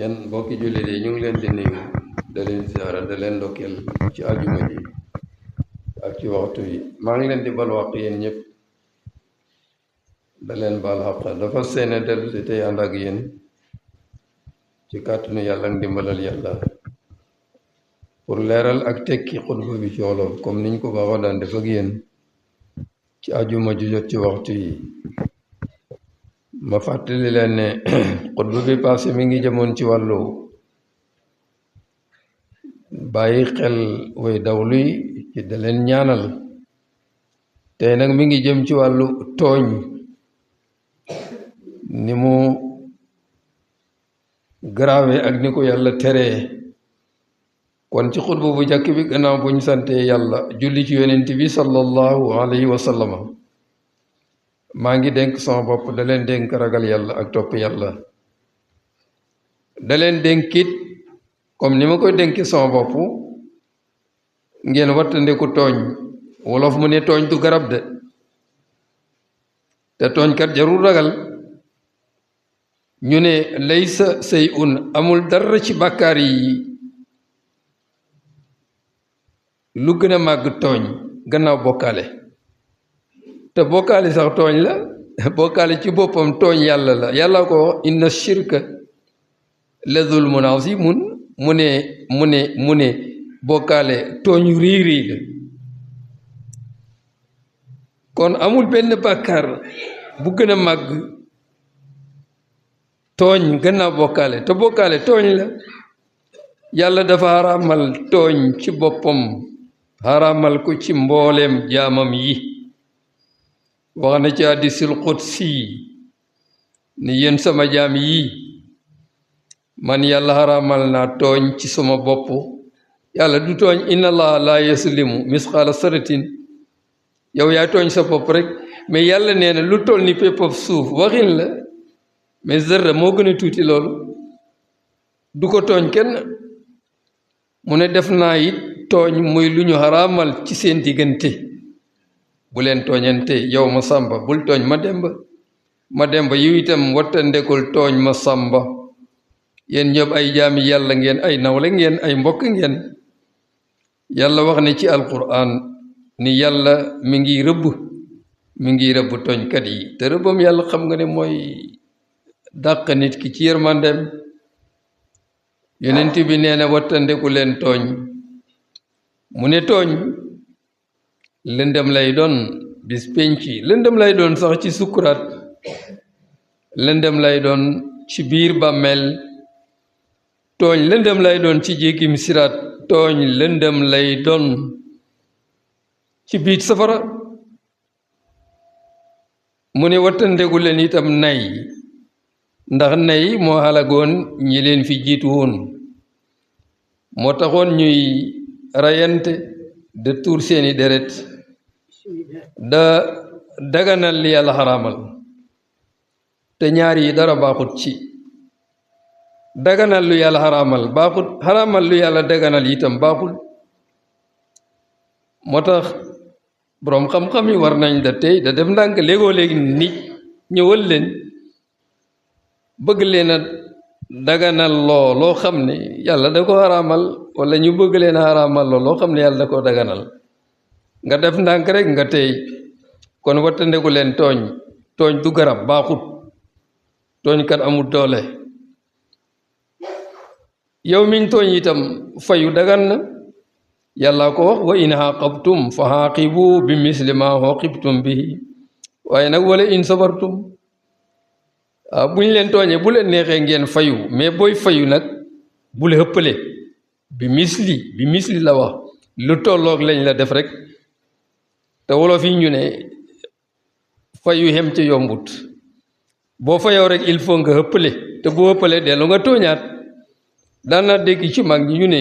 yan mbokki jullit yi ñu ngi leen di nuyu da leen ziara da leen ndokkeel ci àjjuma ji ak ci waxtu yi maa ngi leen di bal wax yéen ñëpp da leen baal xaq dafa seene dellu si tey ànd ak yéen ci kàttanu yàlla ak ndimbalal yàlla pour leeral ak tekki xutba bi ci wolof comme niñ ko baaxoo daan def ak yéen ci àjjuma ju jot ci waxtu yi ma fàttali leen ne xutba bi passé mi ngi jëmoon ci wàllu bàyyi xel way dawlu yi ci da leen ñaanal tey nag mi ngi jëm ci wàllu tooñ ni mu grave ak ni ko yàlla teree kon ci xutba bu jàkk bi gannaaw bu ñu sante yàlla julli ci yonent bi sallallahu alayhi wa sallam maa ngi dénk sama bopp da leen dénk ragal yàlla ak topp yàlla da leen dénkit comme ni ma koy dénki sama bopp ngeen wattandiku tooñ wolof mu ne tooñ du garab de te tooñkat jarul ragal ñu ne laysa say'un amul dara ci bàkkaar yi lu gën a màgg tooñ gannaaw bokkaale te bokkaale sax tooñ la bokkaale ci boppam tooñ yàlla la yàlla ko wax inna shirka la zulmun azimun mu ne bokkaale tooñ yu réy la kon amul benn bàkkaar bu gën a màgg tooñ gannaaw bokkaale te bokkaale tooñ la yàlla dafa xaraamal tooñ ci boppam xaraamal ko ci mbooleem jaamam yi wax na ci hadiisul qudsi ni yéen sama jaam yi man yàlla xaraamal naa tooñ ci sama bopp yàlla du tooñ inna allaha la yaslimu misqaala saratin yow yaa tooñ sa bopp rek mais yàlla nee na lu toll ni pépp suuf waxin la mais zarra moo gën a tuuti loolu du ko tooñ kenn mu ne def naa it tooñ muy lu ñu xaraamal ci seen diggante bu leen tooñante yow ma sàmba bul tooñ ma demba yu itam wattandekul tooñ ma sàmba yéen ñëpp ay jaami yàlla ngeen ay nawle ngeen ay mbokk ngeen yàlla wax ne ci alquran ni yàlla mi ngi rëbb tooñkat yi te rëbbam yàlla xam nga ne mooy dàq nit ki ci yërmandem yonent bi nee na wattandeku leen tooñ mu ne tooñ lëndëm lay doon bis penc lëndëm lay doon sax ci sukkuraat lëndëm lay doon ci biir bàmmeel tooñ lëndëm lay doon ci jéggim siraat tooñ lëndëm lay doon ci biit safara mu ne wattandeku leen itam nay ndax nay moo xalagoon ñi leen fi jiitu woon moo taxoon ñuy rayante de tuur seeni deret da daganal li yàlla xaraamal te ñaar yi dara baaxut ci daganal lu yàlla xaraamal baaxut xaraamal lu yàlla daganal itam baaxul moo tax boroom xam-xam yi war nañ da tey da def ndànk léegoo léegi nit ñëwal leen bëgg leen a daganal loo xam ne yàlla da ko xaraamal wala ñu bëgg leen a xaraamal loo xam ne yàlla da ko daganal nga def ndànk rek nga tey kon wattandeku leen tooñ du garab baaxut tooñkat amul doole yow miñ tooñ itam fayu dagan na yàlla ko wax wa in xaaqabtum fa xaaqibu bi misli ma xooqibtum bihi waaye nag wala in sabartum waaw bu ñu leen tooñee bu leen neexee ngeen fayu mais booy fayu nag bu la ëppale bi misli la wax lu tolloog lañ la def rek te wolof yi ñu ne fayu xem ca yombut boo fayoo rek il faut nga ëppale te boo ëppale dellu nga tooñaat daan naa dégg ci mag ñi ñu ne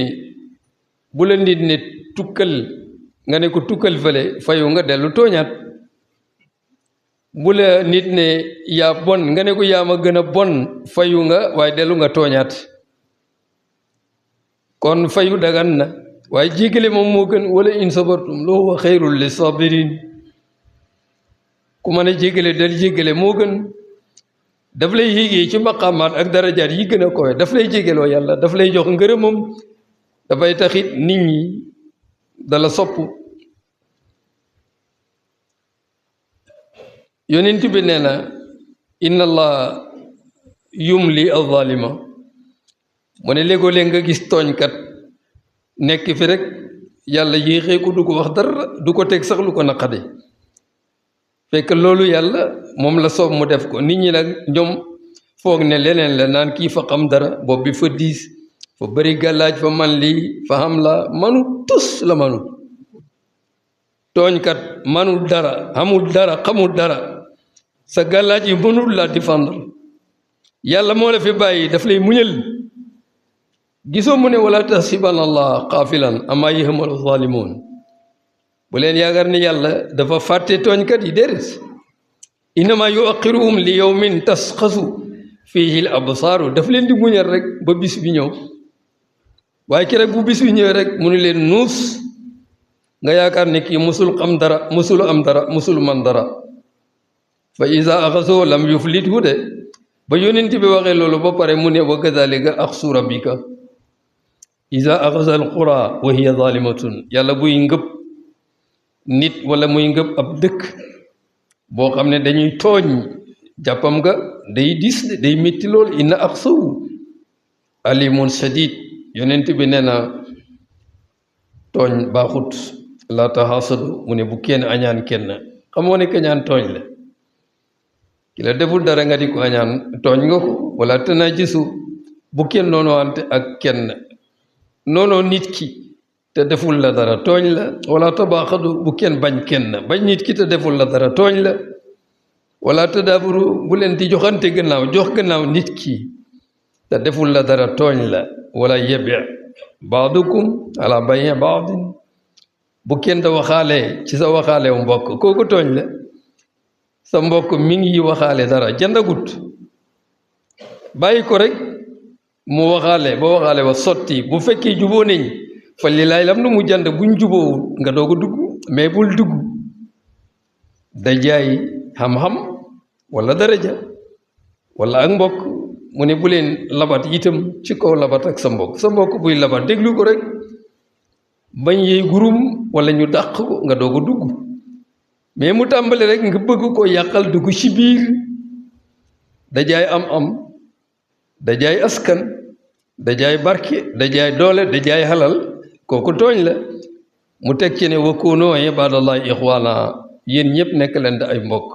bu la nit ne tukkal nga ne ko tukkal fële fayu nga dellu tooñaat bu la nit ne yaa bon nga ne ko yaa ma gën a bon fayu nga waaye dellu nga tooñaat kon fayu dagan na waaye jéggale moom moo gën wala in sabartum la huwa xayrul li sabirin ku mën a jéggale dal jéggale moo gën daf lay yéegee ci maqaamaat ak darajaat yi gën a koy daf lay jégeloo yàlla daf lay jox ngërëmam dafay taxit nit ñi dala sopp yonent bi nee na inna allah yumli az-zalima mu ne léegoo-léeg nga gis tooñkat nekk fi rek yàlla yéexee ko du ko wax dara du ko teg sax lu ko naqadi fekk loolu yàlla moom la soob mu def ko nit ñi nag ñoom foog ne leneen la naan kii fa xam dara bopp bi fa diis fa bëri gàllaaj fa man lii fa xam la manut tus la manut tooñkat manul dara xamul dara xamul dara sa gàllaaj yi mënul la défendre yàlla moo la fi bàyyi daf lay muñal gisoo mu ne wala tahsiban allah xaafilan amma yahmalu zalimun bu leen yaakaar ne yàlla dafa fàtte tooñkat yi déedéet innama yuaxiruhum li yawmin tasxasu fihi l absaaru daf leen di muñal rek ba bis bi ñëw waaye ki rek bu bis bi ñëwee rek mu ne leen nuus nga yaakaar ne kii musul xam dara musul am dara musul man dara fa iza axasoo lam yuflithu de ba yonent bi waxee loolu ba pare mu ne wa kadalika axsu rabbika iza axasa al qura wa hiya zalimatun yàlla buy ngëb nit wala muy ngëb ab dëkk boo xam ne dañuy tooñ jàppam nga day dis day métti lool inna axsahu alimun shadid yonent bi nee na tooñ baaxut la taxasadu mu ne bu kenn añaan kenn xamoo ne kañaan tooñ la ki la deful dara nga di ko añaan tooñ nga ko wala tana gisu bu kenn noonu wante ak kenn noonoo nit ki te deful la dara tooñ la wala tabaaxadu bu kenn bañ kenn bañ nit ki te deful la dara tooñ la wala tadaaburu bu leen di joxante gannaaw jox gannaaw nit ki te deful la dara tooñ la wala yebi baadukum ala bayi baadin bu kenn da waxaale ci sa waxaale wu mbokk kooku tooñ la sa mbokk mi ngi waxaale dara jëndagut bàyyi ko rek mu waxaale ba waxaale wa sotti bu fekkee juboo nañ fa li laay lam nu mu jënd buñ juboo nga doog a dugg mais bul dugg da jaay xam-xam wala daraja wala ak mbokk mu ne bu leen labat itam ci kaw labat ak sa mbokk buy labat déglu ko rek bañ yey gurum wala ñu dàq ko nga doog a dugg mais mu tàmbali rek nga bëgg ko yàqal dugg ci biir da jaay am-am da jaay askan da jaay barke da jaay doole da jaay halal kooku tooñ la mu teg ci ne wa kuunu ibadallahi ixwaana yéen ñëpp nekk leen da ay mbokk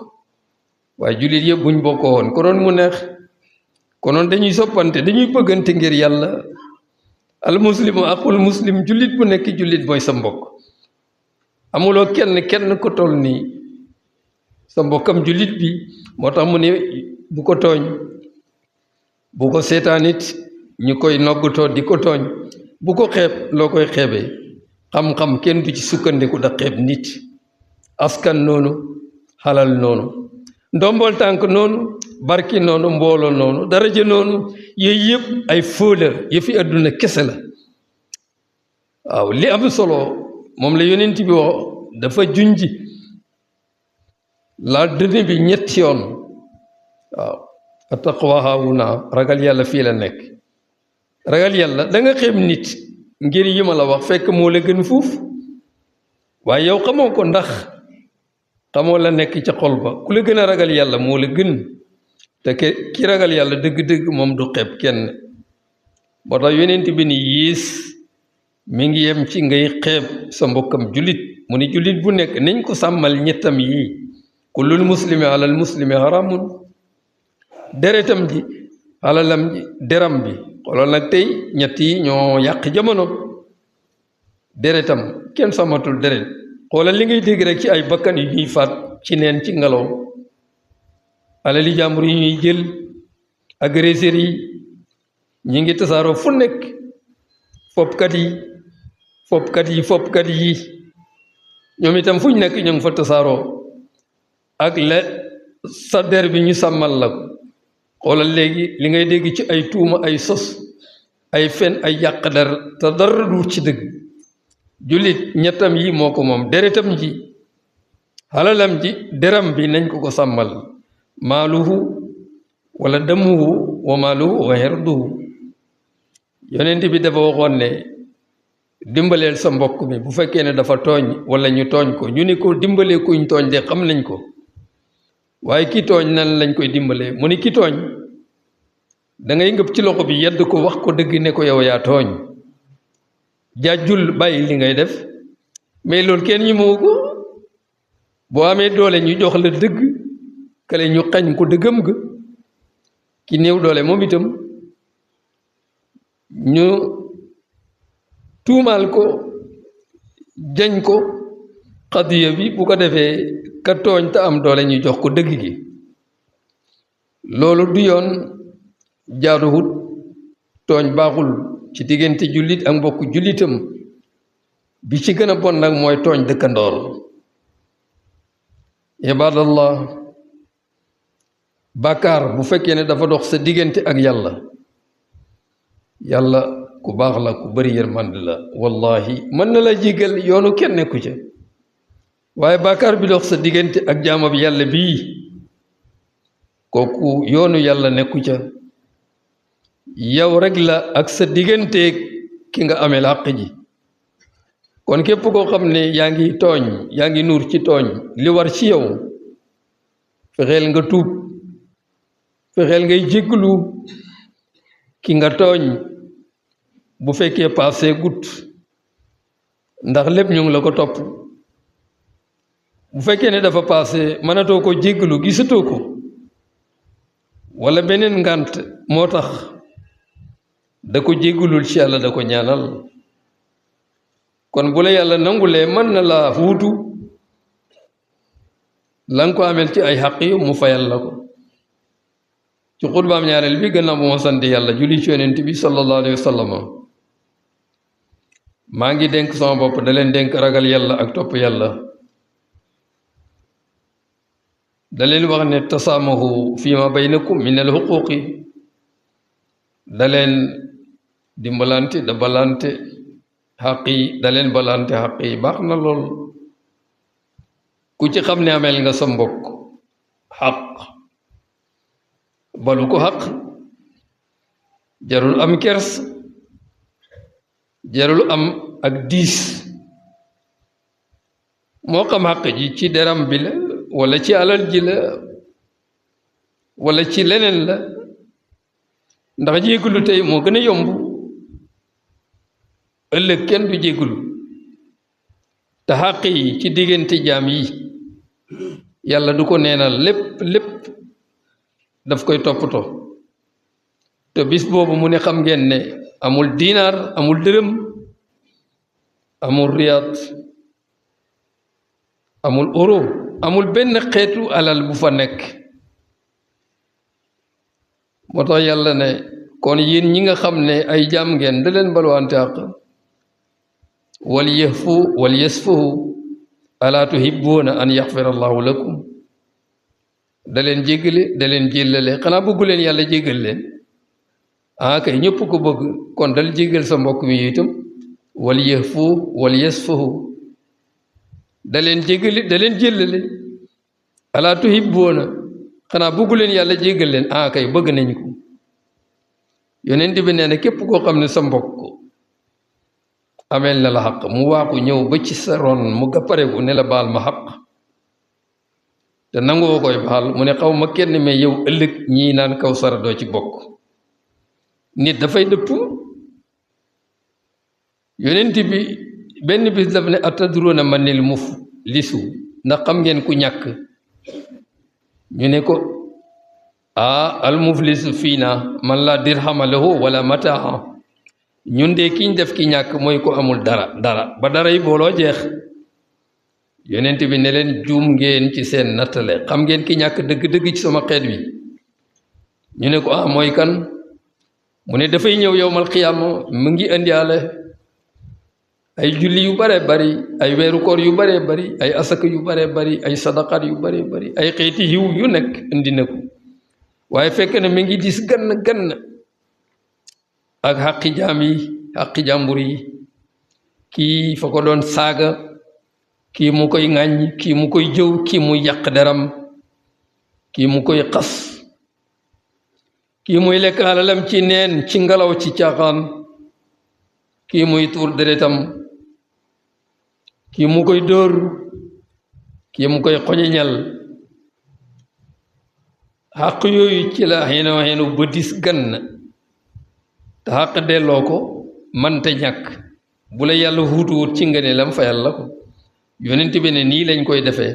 waaye jullit yëpp buñ bokkoo woon konoon mu neex konoon dañuy soppante dañuy bëggante ngir yàlla al muslimu aqul muslim jullit bu nekk jullit mooy sa mbokk amuloo kenn ko toll nii sa mbokkam jullit bi moo tax mu ne bu ko tooñ bu ko seetaanit ñu koy noggatoo di ko tooñ bu ko xeeb loo koy xeebee xam-xam kenn du ci sukkandiku da xeeb nit askan noonu xalal noonu ndombol tànk noonu barki noonu mbooloo noonu daraja noonu yooyu yëpp ay fóola yëfi àdduna kese la waaw li am solo moom la yonent bi wax dafa junji la dënn bi ñetti yoon waaw attaqwa haahuna ragal yàlla fii la nekk ragal yàlla da nga xeeb nit ngir yi ma la wax fekk moo la gën fuuf waaye yow xamoo ko ndax xamoo la nekk ca xol ba ku la gën a ragal yàlla moo la gën te ki ragal yàlla dëgg-dëgg moom du xeeb kenn moo tax yonent bi ni yiis mi ngi yem ci ngay xeeb sa mbokkam jullit mu ni jullit bu nekk nañ ko sàmmal ñettam yi kullul muslimi alal muslimi haramun deretam ji alalam ji deram bi xoolal nag tey ñett yi ñoo yàq jamono deretam kenn sàmmatul deret xoolal li ngay dégg rek ci ay bakkan yu ñuy faat ci neen ci ngelaw alali jàmbur yi ñuy jël agresseur yi ñi ngi tasaaroo fu nekk foppkat yi ñoom itam fuñ nekk ñu ngi fa tasaaroo ak la sa der bi ñu sàmmal la ko xoolal léegi li ngay dégg ci ay tuuma ay sos ay fen ay yàq der te dara du ci dëgg jullit ñettam yi moo ko moom deretam ji halalam ji deram bi nañ ko ko sàmmal maaluhu wala damuhu wa maaluhu wa irduhu yonent bi dafa waxoon ne dimbaleel sa mbokk mi bu fekkee ne dafa tooñ wala ñu tooñ ko ñu ni ko dimbalee kuñ tooñ de xam nañ ko waaye ki tooñ nan lañ koy dimbalee mu ni ki tooñ da ngay ngëb ci loxo bi yedd ko wax ko dëgg ne ko yow yaa tooñ jaajul bàyyi li ngay def mais loolu kenn ñu moo ko boo amee doole ñu jox la dëgg kale ñu xañ ko dëggam ga ki néew doole moom itam ñu tuumaal ko jañ ko xadiya bi bu ko defee ka tooñ te am doole ñu jox ko dëgg gi loolu du yoon jaaduwut tooñ baaxul ci diggante jullit ak mbokk jullitam bi ci gën a bon nag mooy tooñ dëkkandoor ibadallah bàkkaar bu fekkee ne dafa dox sa diggante ak yàlla yàlla ku baax la ku bari yërmande la wallahi mën na la jégal yoonu kenn nekku ca waaye bàkkaar bi dox sa diggante ak jaamab yàlla bii kooku yoonu yàlla nekku ca yow rek la ak sa diggante ki nga amee àq ji kon képp koo xam ne yaa ngi tooñ yaa ngi nuur ci tooñ li war ci yow fexeel nga tuub fexeel ngay jégglu ki nga tooñ bu fekkee passé gut ndax lépp ñu ngi la ko topp bu fekkee ne dafa passé mënatoo ko jégglu gisatoo ko wala beneen ngànt moo tax da ko jéggulul ci yàlla da ko ñaanal kon bu la yàlla nangulee mën na la wuutu la nga ko amel ci ay xaq yi mu fayal la ko ci xutbaam ñaareel bi gannaaw bu ma sant yàlla julli ci yonent bi sallallahu alayhi wa sallam maa ngi dénk sama bopp da leen dénk ragal yàlla ak topp yàlla da leen wax ne tasaamahu fi ma baynakum min al xuquqi da leen dimbalante da balante xaq yi da leen balante xaq yi baax na lool ku ci xam ne ameel nga sa mbokk xaq balu ko xaq jarul am kers jarul am ak diis moo xam xaq ji ci deram bi la wala ci alal ji la wala ci leneen la ndax jéggulu tey moo gën a yomb ëllëg kenn du jéggulu te xaq yi ci diggante jaam yi yàlla du ko neenal lépp daf koy toppatoo te bis boobu mu ne xam ngeen ne amul diinaar amul dërëm amul riyaat amul euro amul benn xeetu alal bu fa nekk moo tax yàlla ne kon yéen ñi nga xam ne ay jaam ngeen da leen balwante àq wal yahfu wal yasfahu alaa tuhibbuuna an yaxfira allahu lakum da leen jéggale da leen jéllale xanaa bëggu leen yàlla jéggal leen kay ñëpp ko bëgg kon dal jéggal sa mbokk mi itam wal yahfu wal yasfahu da leen jéggale da leen jéllale alaa tuhibbuuna xanaa bëggu leen yàlla jéggal leen kay bëgg nañ ko yonent bi nee na képp koo xam ne sa mbokk ameel na la xaq mu waaxu ñëw ba ci sa ron mu gappareku ne la baal ma xaq te nangoo koy baal mu ne xaw ma kenn mais yow ëllëg ñii naan kaw sara doo ci bokk nit dafay dëpp yonent bi benn bis daf ne atadruuna manil muflisu ndax xam ngeen ku ñàkk ñu ne ko al muflisu fii na man la dirhama lahu wala mataa ñun de kiñ def ki ñàkk mooy ko amul dara ba dara yi booloo jeex yonent bi ne leen juum ngeen ci seen nattale xam ngeen ki ñàkk dëgg-dëgg ci sama xeet wi ñu ne ko mooy kan mu ne dafay ñëw yowmal xiyaama mu ngi indiaale ay julli yu bare bari ay weeru koor yu bare bari ay asaka yu bare bari ay sadaqaat yu bare bari ay xeeti yiw yu nekk indi na ko waaye fekk na mi ngi dis gann ak xaqi jaam yi xaqi jàmbur yi kii fa ko doon saaga kii mu koy ŋàññ kii mu koy jëw kii mu yàq deram kii mu koy xas kii muy lekk alalam ci neen ci ngelaw ci caaxaan kii muy tuur deretam kii mu koy dóor kii mu koy xoñiñal xàq yooyu ci la xenu ba dis gann te xàq delloo ko mante ñàkk bu la yàlla huutuwut ci ngëneelam fayal la ko yonent bi ne nii lañ koy defee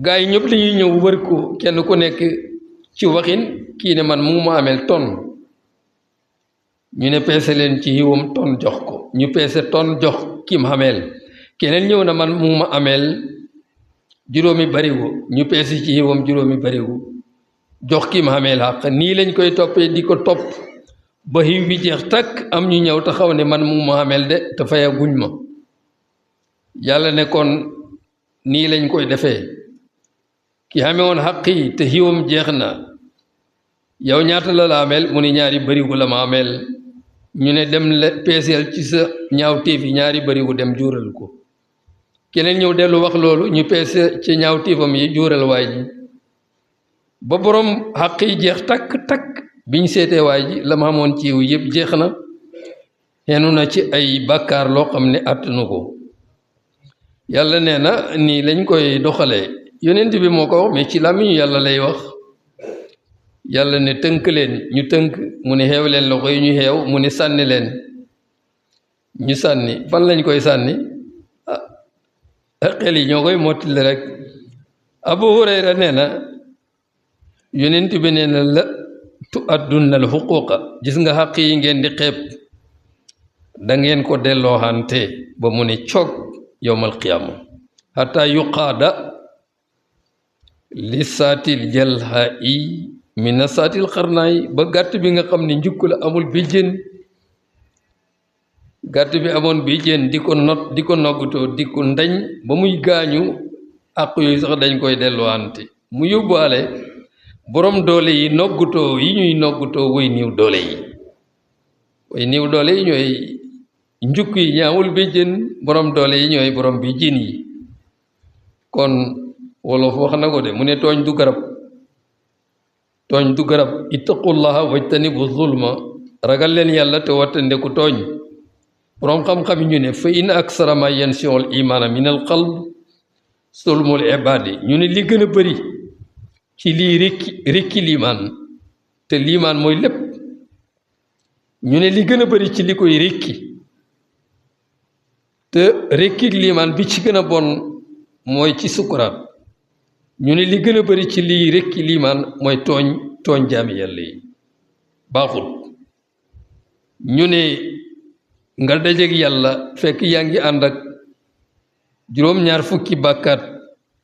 gaa yi ñëpp lañuy ñëw wër ko kenn ku nekk ci waxin kii ne man mu ngi ma ameel ton ñu ne peese leen ci yiwam ton jox ko ñu peese ton jox kim xameel keneen ñëw na man mu ngi ma ameel juróomi barigo ñu peese ci yiwam juróomi barigo jox kim xameel xàq nii lañ koy toppee di ko topp ba xiw bi jeex takk am ñu ñëw taxaw ne man mu ngi ma ameel de te faya guñ ma yàlla ne kon nii lañ koy defee ki xamee woon xàq yi te xiwam jeex na yow ñaata la la ameel mu ne ñaari barigo la ma ameel ñu ne dem la peeseel ci sa ñaaw téef yi ñaari barigo dem juural ko keneen ñëw dellu wax loolu ñu peese ci ñaaw téefam yi juural waay ji ba borom xàq yi jeex takk takk biñ seetee waay ji la ma amoon ci yiw yëpp jeex na xenu na ci ay bàkkaar loo xam ne attanu ko yàlla nee na nii lañ koy doxalee yonent bi moo ko wax mais ci làmmiñu yàlla lay wax yàlla ne tënk leen ñu tënk mu ne xeew leen loxo yi ñu xeew mu ne sànni leen ñu sànni fan lañ koy sànni xel yi ñoo koy mottali rek Abu Hurayra nee na yonent bi nee na la tu addunna al xuquqa gis nga xàq yi ngeen di xeeb da ngeen ko dellooxante ba mu ne coog yowmal qiyaama xataa yuqaada li saatil jalha i mina saatil xarnaay ba gàtt bi nga xam ne njukk la amul bijjén gàtt bi amoon bijjén di ko not di ko noggutoo di ko ndañ ba muy gaañu àq yooyu sax dañ koy dellooxante mu yóbbaale borom doole yi noggutoo yi ñuy noggutoo way niw doole yi way niw doole yi ñooy njukk yi ñaawul bijjén borom doole yi ñooy borom bijjén yi kon wolof wax na ko de mu ne tooñ du garab tooñ du garab ittaqullaha wajtanibu zulma ragal leen yàlla te wattandeku tooñ borom xam-xam yi ñu ne fa in aksara ma yansiul imaana min al qalb sulmul ibaadi ñu ne li gën a bëri ci lii rékki liimaan te liimaan mooy lépp ñu ne li gën a bëri ci li koy rékki te rékki liimaan bi ci gën a bon mooy ci sukuraat ñu ne li gën a bëri ci lii rékki liimaan mooy tooñ jaami yàlla yi baaxul ñu ne nga dajeek yàlla fekk yaa ngi ànd ak juróom-ñaar fukki bàkkaat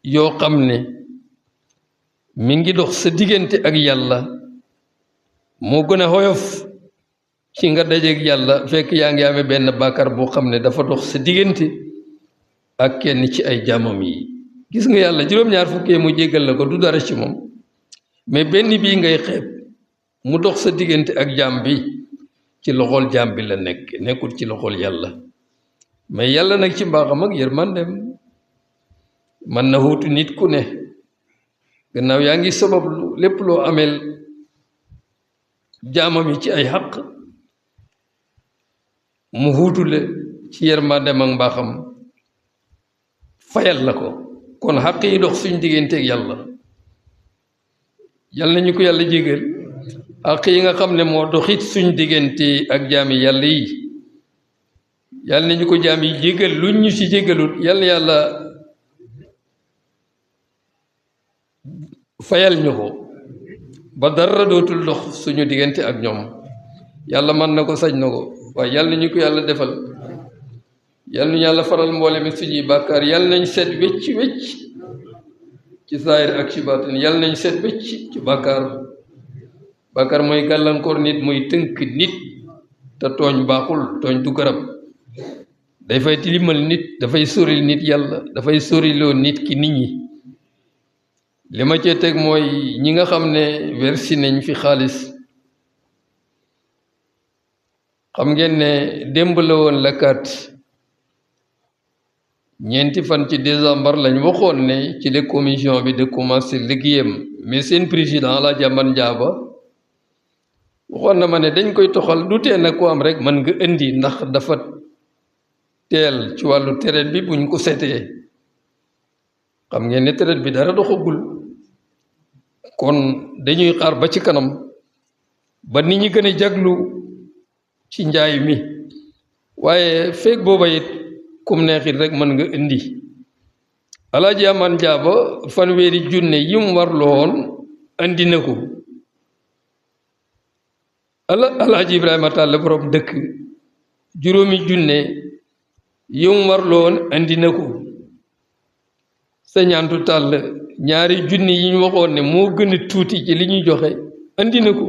yoo xam ne mi ngi dox sa diggante ak yàlla moo gën a xoyof ci nga dajeek yàlla fekk yaa ngi amee benn bàkkaar boo xam ne dafa dox sa diggante ak kenn ci ay jaamam yi gis nga yàlla juróom-ñaar fukkee mu jéggal la ko du dara ci moom mais benn bii ngay xeeb mu dox sa diggante ak jaam bi ci loxol jaam bi la nekkul ci loxol yàlla mais yàlla nag ci mbaaxam ak yërmandem man na wuutu nit ku ne gannaaw yaa ngi sabab lépp loo ameel jaamam yi ci ay xaq mu wuutule ci yërmandem ak mbaaxam fayal la ko kon xaq yi dox suñ digganteeg yàlla yal nañu ko yàlla jégal xaq yi nga xam ne moo doxit suñ diggante ak jaami yàlla yi yal nañu ko jaam yi jégal luñ ñu ci jégalut yal na yàlla fayal ñu ko ba dara dootul dox suñu diggante ak ñoom yàlla mën na ko sañ na ko waaye yal nañu ko yàlla defal yal nañu yàlla faral mboole mi suñuy bàkkaar yal nañ set wecc wecc ci saayir ak ci baatin yal nañ set wecc ci bàkkaar mooy gàllankoor nit mooy tënk nit te tooñ baaxul tooñ du garab dafay tilimal nit dafay soril nit yàlla dafay soriloo nit ki nit ñi li ma cee teg mooy ñi nga xam ne versi nañ fi xaalis xam ngeen ne démb la woon la kat ñeenti fan ci décembre lañ waxoon ne ci la commission bi de commencer liggéeyam mais seen président la Jaman Jaaba waxoon na ma ne dañ koy toxal du tee nag ko am rek mën nga indi ndax dafa teel ci wàllu traite bi buñ ko seetee xam ngeen ne traite bi dara doxagul kon dañuy xaar ba ci kanam ba nit ñi gën a jaglu ci njaay mi waaye feeg booba it kum neexit rek mën nga indi alaaji aman jaaba fanweeri junne yim warloo woon andi na ko alaaji ibrahima tàll borom dëkk juróomi junne yim warloo woon andi na ko sa ñaantu tàll ñaari junne yi ñu waxoon ne moo gën a tuuti ci li ñuy joxe andi na ko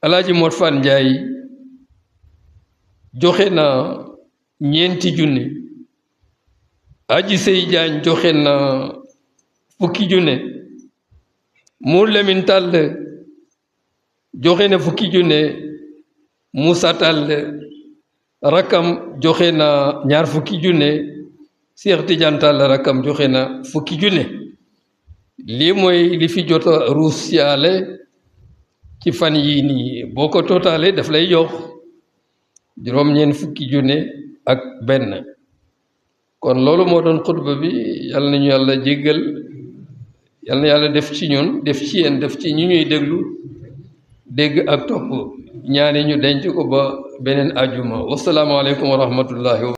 alaaji mot fan njaay joxe na ñeenti junne aji sey jaañ joxe na fukki junne mu lemin tàll joxe na fukki junne Musa tàll rakkam joxe na ñaar fukki junne Seex Tijaan tàll rakkam joxe na fukki junne lii mooy li fi jot a ruus yaale ci fan yii nii boo ko totalee daf lay jox juróom-ñeent fukki junne ak benn kon loolu moo doon xutba bi yàlla nañu yàlla jéggal yàlla na yàlla def ci ñun def ci yéen def ci ñi ñuy déglu dégg ak topp ñaani ñu denc ko ba beneen ajuma wassalaamu aleykum wa rahmatullahi